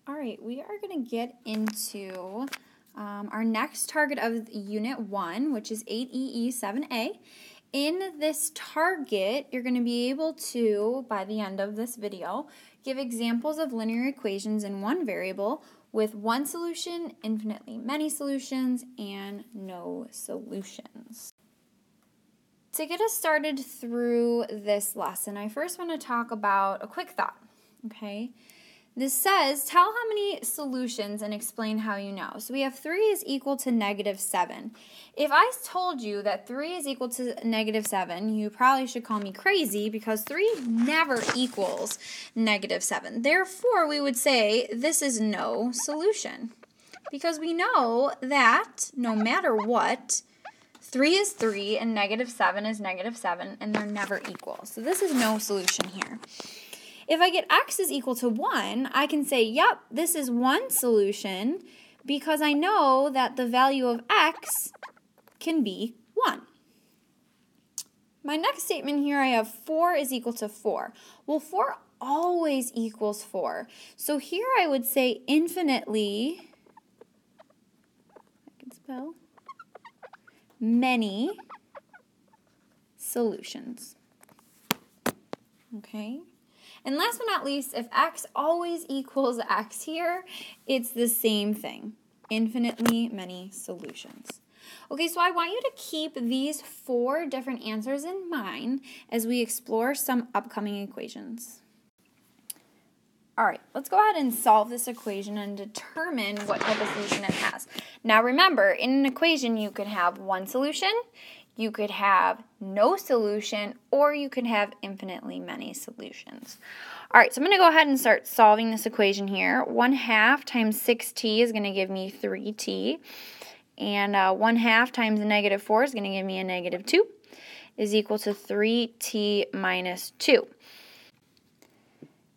All right, we are going to get into our next target of Unit 1, which is 8EE7A. In this target, you're going to be able to, by the end of this video, give examples of linear equations in one variable with one solution, infinitely many solutions, and no solutions. To get us started through this lesson, I first want to talk about a quick thought, okay? This says, tell how many solutions and explain how you know. So we have 3 is equal to -7. If I told you that 3 is equal to -7, you probably should call me crazy because 3 never equals -7. Therefore, we would say this is no solution because we know that no matter what, 3 is 3 and -7 is -7 and they're never equal. So this is no solution here. If I get x is equal to 1, I can say, yep, this is one solution because I know that the value of x can be 1. My next statement here, I have 4 is equal to 4. Well, 4 always equals 4. So here I would say infinitely, I can spell, many solutions. Okay? And last but not least, if x always equals x here, it's the same thing, infinitely many solutions. Okay, so I want you to keep these 4 different answers in mind as we explore some upcoming equations. All right, let's go ahead and solve this equation and determine what type of solution it has. Now remember, in an equation you could have one solution, you could have no solution, or you could have infinitely many solutions. All right, so I'm going to go ahead and start solving this equation here. 1/2 times 6t is going to give me 3t, and 1/2 times a -4 is going to give me a -2, is equal to 3t minus 2.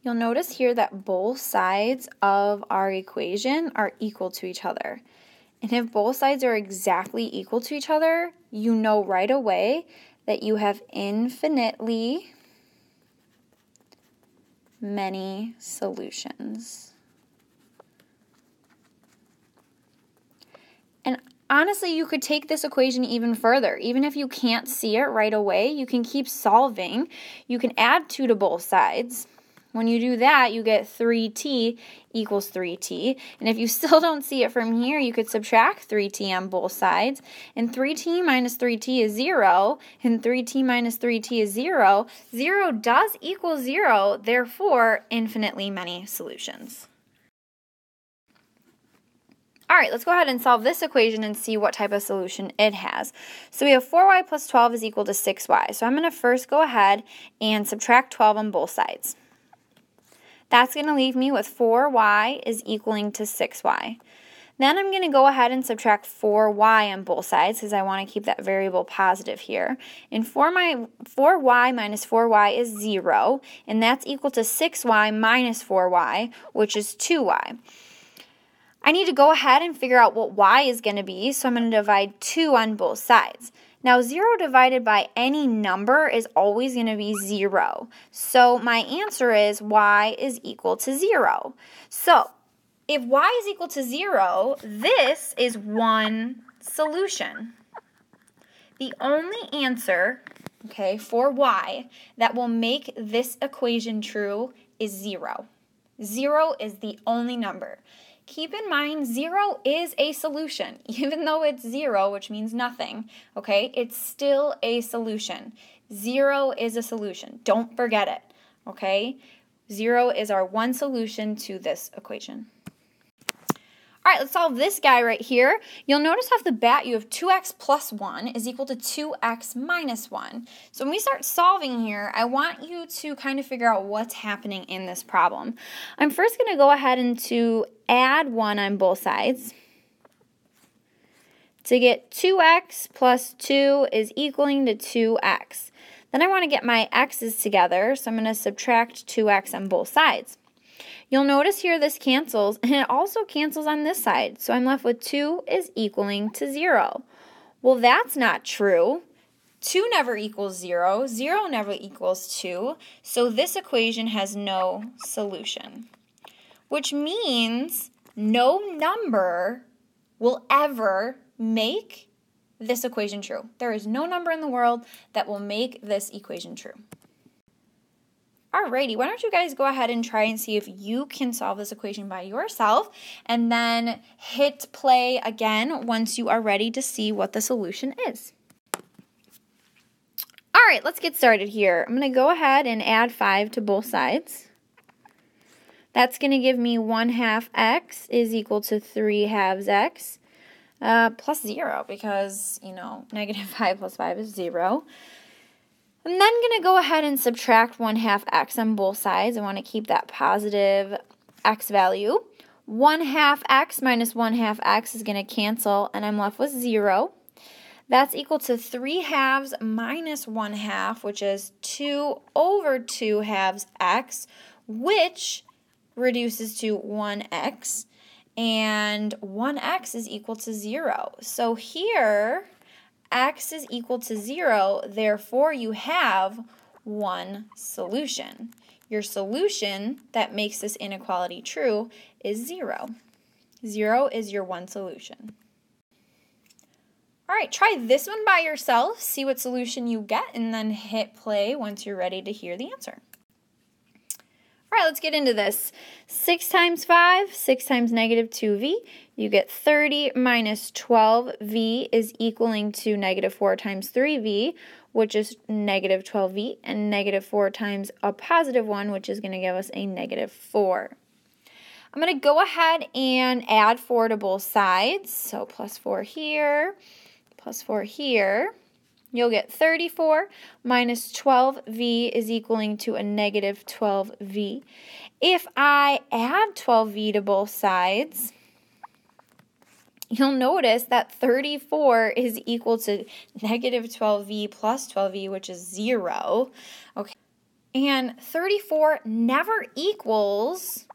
You'll notice here that both sides of our equation are equal to each other. And if both sides are exactly equal to each other, you know right away that you have infinitely many solutions. And honestly, you could take this equation even further. Even if you can't see it right away, you can keep solving. You can add 2 to both sides. When you do that, you get 3t equals 3t. And if you still don't see it from here, you could subtract 3t on both sides. And 3t minus 3t is 0. And 3t minus 3t is 0. 0 does equal 0, therefore, infinitely many solutions. All right, let's go ahead and solve this equation and see what type of solution it has. So we have 4y plus 12 is equal to 6y. So I'm going to first go ahead and subtract 12 on both sides. That's going to leave me with 4y is equaling to 6y. Then I'm going to go ahead and subtract 4y on both sides because I want to keep that variable positive here. And 4y minus 4y is 0, and that's equal to 6y minus 4y, which is 2y. I need to go ahead and figure out what y is going to be, so I'm going to divide 2 on both sides. Now, 0 divided by any number is always going to be 0. So my answer is y is equal to 0. So if y is equal to 0, this is one solution. The only answer, okay, for y that will make this equation true is 0. 0 is the only number. Keep in mind, 0 is a solution. Even though it's 0, which means nothing, okay, it's still a solution. 0 is a solution. Don't forget it, okay? 0 is our one solution to this equation. All right, let's solve this guy right here. You'll notice off the bat you have 2x plus 1 is equal to 2x minus 1. So when we start solving here, I want you to kind of figure out what's happening in this problem. I'm first going to go ahead and to add 1 on both sides to get 2x plus 2 is equaling to 2x. Then I want to get my x's together, so I'm going to subtract 2x on both sides. You'll notice here this cancels, and it also cancels on this side. So I'm left with 2 is equaling to 0. Well, that's not true. 2 never equals 0. 0 never equals 2. So this equation has no solution. which means no number will ever make this equation true. There is no number in the world that will make this equation true. Alrighty, why don't you guys go ahead and try and see if you can solve this equation by yourself, and then hit play again once you are ready to see what the solution is. Alright, let's get started here. I'm going to go ahead and add 5 to both sides. That's going to give me 1/2 x is equal to 3/2 x. Plus 0, because, -5 plus 5 is 0. I'm then going to go ahead and subtract 1/2 x on both sides. I want to keep that positive x value. 1/2 x minus 1/2 x is going to cancel, and I'm left with 0. That's equal to 3/2 minus 1/2, which is 2/2 x, which reduces to 1x. And 1x is equal to 0. So here, x is equal to 0, therefore you have one solution. Your solution that makes this inequality true is 0. 0 is your one solution. All right, try this one by yourself, see what solution you get, and then hit play once you're ready to hear the answer. All right, let's get into this. 6 times 5, 6 times -2v. You get 30 minus 12v is equaling to -4 times 3v, which is -12v, and -4 times a positive 1, which is going to give us a -4. I'm going to go ahead and add 4 to both sides. So plus 4 here, plus 4 here. You'll get 34 minus 12v is equaling to a -12v. If I add 12v to both sides, you'll notice that 34 is equal to -12v plus 12v, which is 0. Okay, and 34 never equals,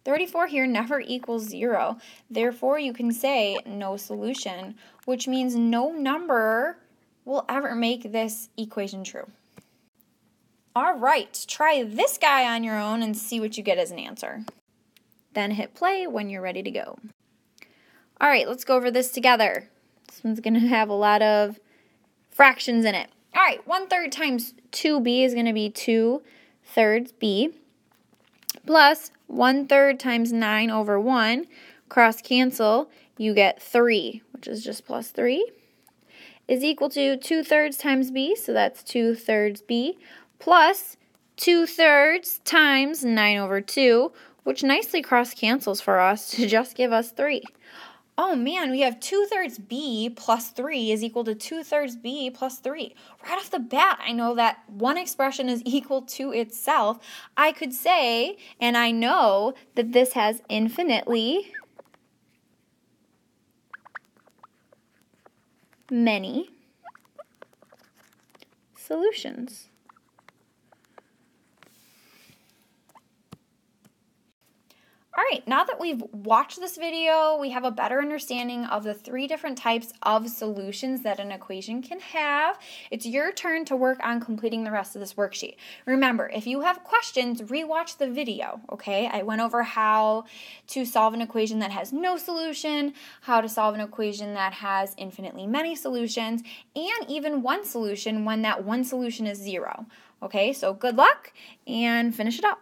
34 here never equals 0. Therefore, you can say no solution, which means no number will ever make this equation true. All right, try this guy on your own and see what you get as an answer. Then hit play when you're ready to go. All right, let's go over this together. This one's going to have a lot of fractions in it. All right, 1/3 times 2b is going to be 2/3 b, plus 1/3 times 9/1, cross cancel, you get 3, which is just plus 3, is equal to 2/3 times b, so that's 2/3 b, plus 2/3 times 9/2, which nicely cross cancels for us to just give us 3. Oh man, we have 2/3 b plus 3 is equal to 2/3 b plus 3. Right off the bat, I know that one expression is equal to itself. I could say, and I know, that this has infinitely many solutions. All right, now that we've watched this video, we have a better understanding of the 3 different types of solutions that an equation can have. It's your turn to work on completing the rest of this worksheet. Remember, if you have questions, rewatch the video, okay? I went over how to solve an equation that has no solution, how to solve an equation that has infinitely many solutions, and even one solution when that one solution is 0. Okay, so good luck and finish it up.